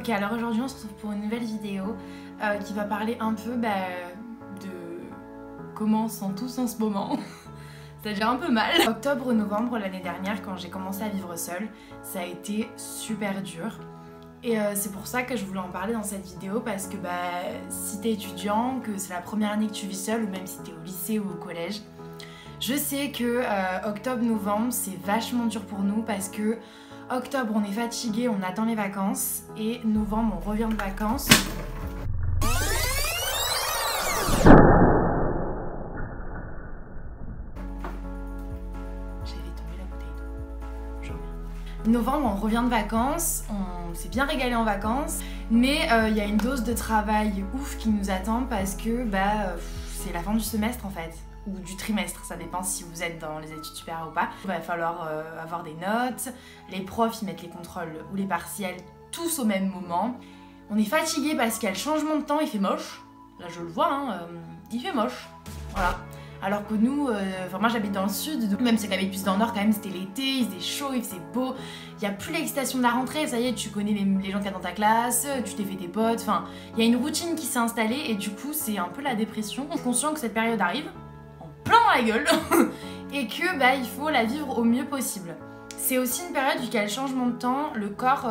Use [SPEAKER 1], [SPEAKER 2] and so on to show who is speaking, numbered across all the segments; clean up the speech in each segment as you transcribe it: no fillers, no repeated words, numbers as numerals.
[SPEAKER 1] Ok, alors aujourd'hui on se retrouve pour une nouvelle vidéo qui va parler un peu de comment on se sent tous en ce moment. C'est-à-dire un peu mal. Octobre-novembre l'année dernière, quand j'ai commencé à vivre seule, ça a été super dur. Et c'est pour ça que je voulais en parler dans cette vidéo, parce que si t'es étudiant, que c'est la première année que tu vis seule, ou même si t'es au lycée ou au collège, je sais que octobre-novembre c'est vachement dur pour nous, parce que octobre on est fatigué, on attend les vacances, et novembre on revient de vacances. Novembre, on revient de vacances, on s'est bien régalé en vacances, mais il y a une dose de travail ouf qui nous attend, parce que c'est la fin du semestre en fait, ou du trimestre, ça dépend si vous êtes dans les études supérieures ou pas. Il va falloir avoir des notes, les profs ils mettent les contrôles ou les partiels tous au même moment. On est fatigué parce qu'il y a le changement de temps, il fait moche, là je le vois, il fait moche, voilà. Alors que nous, moi j'habite dans le sud, donc même si j'habite plus dans le nord, quand même c'était l'été, il faisait chaud, il faisait beau, il n'y a plus l'excitation de la rentrée, ça y est, tu connais les gens qu'il y a dans ta classe, tu t'es fait tes potes, enfin, il y a une routine qui s'est installée et du coup c'est un peu la dépression. On est conscient que cette période arrive, en plein dans la gueule, et que il faut la vivre au mieux possible. C'est aussi une période où il y a le changement de temps, le corps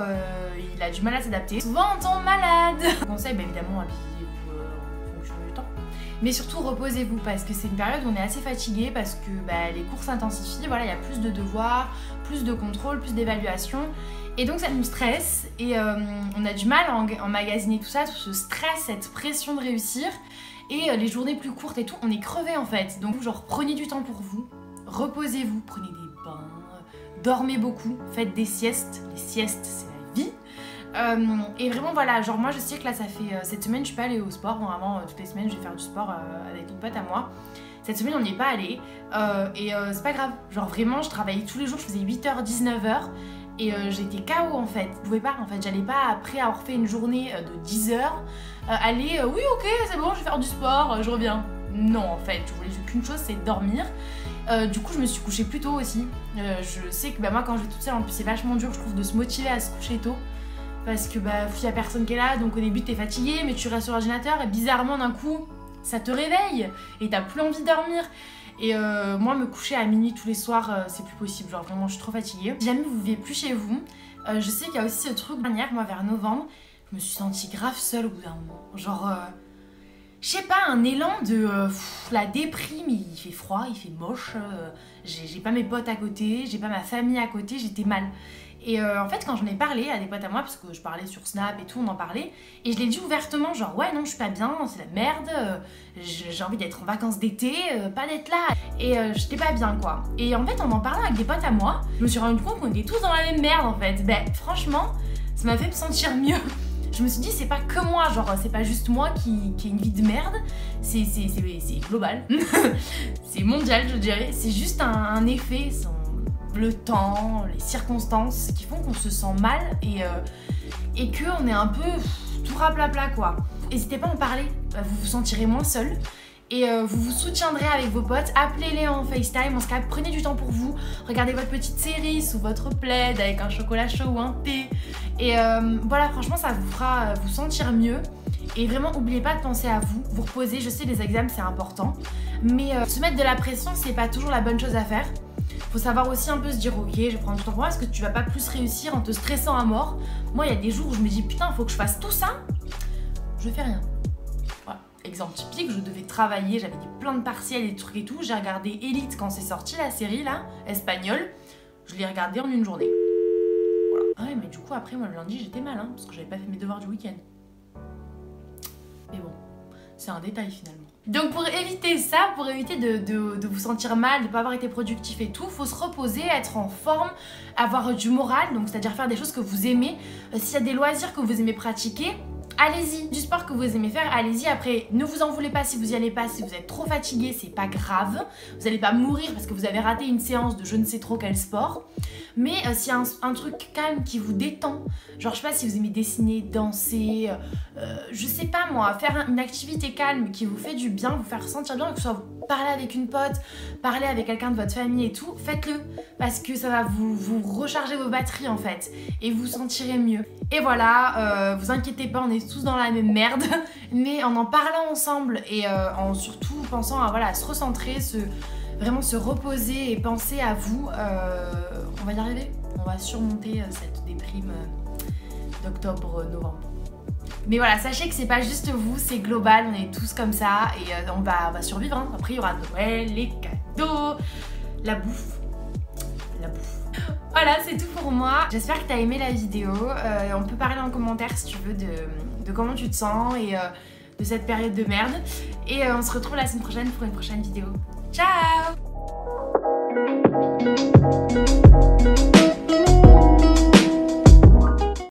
[SPEAKER 1] il a du mal à s'adapter. Souvent on tombe malade. Je conseille évidemment habillez-vous en fonction du temps. Mais surtout reposez-vous, parce que c'est une période où on est assez fatigué, parce que les cours s'intensifient, voilà, il y a plus de devoirs, plus de contrôle, plus d'évaluation, et donc ça nous stresse, et on a du mal à emmagasiner tout ça, tout ce stress, cette pression de réussir, et les journées plus courtes et tout, on est crevé en fait. Donc genre prenez du temps pour vous, reposez-vous, prenez des bains, dormez beaucoup, faites des siestes, les siestes c'est la vie. Et vraiment voilà, genre moi je sais que là ça fait cette semaine je suis pas allée au sport, normalement toutes les semaines je vais faire du sport avec une pote à moi. Cette semaine on n'y est pas allé et c'est pas grave, genre vraiment je travaillais tous les jours, je faisais 8h, 19h et j'étais KO en fait, je pouvais pas en fait, j'allais pas après avoir fait une journée de 10h aller oui ok c'est bon je vais faire du sport, je reviens. Non en fait, je voulais qu'une chose, c'est dormir. Du coup je me suis couchée plus tôt aussi, je sais que moi quand je vais toute seule en plus c'est vachement dur je trouve de se motiver à se coucher tôt. Parce que il y a personne qui est là, donc au début t'es fatigué, mais tu restes sur l'ordinateur et bizarrement d'un coup ça te réveille et t'as plus envie de dormir. Et moi me coucher à minuit tous les soirs c'est plus possible, genre vraiment je suis trop fatiguée. Si jamais vous vivez plus chez vous, je sais qu'il y a aussi ce truc dernière, moi vers novembre, je me suis sentie grave seule au bout d'un moment. Genre je sais pas, un élan de la déprime, il fait froid, il fait moche, j'ai pas mes potes à côté, j'ai pas ma famille à côté, j'étais mal. Et en fait quand j'en ai parlé à des potes à moi, parce que je parlais sur Snap et tout, on en parlait, et je l'ai dit ouvertement, genre ouais non je suis pas bien, c'est la merde, j'ai envie d'être en vacances d'été, pas d'être là, et j'étais pas bien quoi. Et en fait en parlant avec des potes à moi, je me suis rendu compte qu'on était tous dans la même merde en fait. Franchement ça m'a fait me sentir mieux. Je me suis dit c'est pas que moi, genre c'est pas juste moi qui ai une vie de merde, c'est global, c'est mondial je dirais, c'est juste un effet, le temps, les circonstances qui font qu'on se sent mal et qu'on est un peu tout raplapla quoi. N'hésitez pas à en parler, vous vous sentirez moins seul et vous vous soutiendrez avec vos potes, appelez-les en FaceTime, en Skype, prenez du temps pour vous, regardez votre petite série sous votre plaid avec un chocolat chaud ou un thé et voilà franchement ça vous fera vous sentir mieux. Et vraiment n'oubliez pas de penser à vous, vous reposer, je sais les examens c'est important, mais se mettre de la pression c'est pas toujours la bonne chose à faire. Faut savoir aussi un peu se dire ok je vais prendre du temps pour moi, parce que tu vas pas plus réussir en te stressant à mort. Moi il y a des jours où je me dis putain faut que je fasse tout ça, je fais rien. Voilà, exemple typique, je devais travailler, j'avais plein de partiels et des trucs et tout, j'ai regardé Elite quand c'est sorti la série là, espagnole, je l'ai regardé en une journée. Voilà. Ah ouais mais du coup après moi le lundi j'étais mal parce que j'avais pas fait mes devoirs du week-end. Mais bon, c'est un détail finalement. Donc pour éviter ça, pour éviter de vous sentir mal, de ne pas avoir été productif et tout, faut se reposer, être en forme, avoir du moral, donc c'est-à-dire faire des choses que vous aimez. S'il y a des loisirs que vous aimez pratiquer, allez-y. Du sport que vous aimez faire, allez-y. Après, ne vous en voulez pas si vous y allez pas, si vous êtes trop fatigué, c'est pas grave. Vous n'allez pas mourir parce que vous avez raté une séance de je ne sais trop quel sport. Mais s'il y a un truc calme qui vous détend, genre je sais pas si vous aimez dessiner, danser, je sais pas moi, faire une activité calme qui vous fait du bien, vous faire sentir bien, que ce soit parler avec une pote, parler avec quelqu'un de votre famille et tout, faites-le parce que ça va vous recharger vos batteries en fait et vous sentirez mieux. Et voilà, vous inquiétez pas, on est tous dans la même merde, mais en parlant ensemble et en surtout pensant à voilà, se recentrer, vraiment se reposer et penser à vous, on va y arriver, on va surmonter cette déprime d'octobre-novembre. Mais voilà, sachez que c'est pas juste vous, c'est global, on est tous comme ça et on va survivre. Hein. Après, il y aura Noël, les cadeaux, la bouffe. La bouffe. Voilà, c'est tout pour moi. J'espère que t'as aimé la vidéo. On peut parler en commentaire si tu veux de comment tu te sens et de cette période de merde. Et on se retrouve la semaine prochaine pour une prochaine vidéo. Ciao!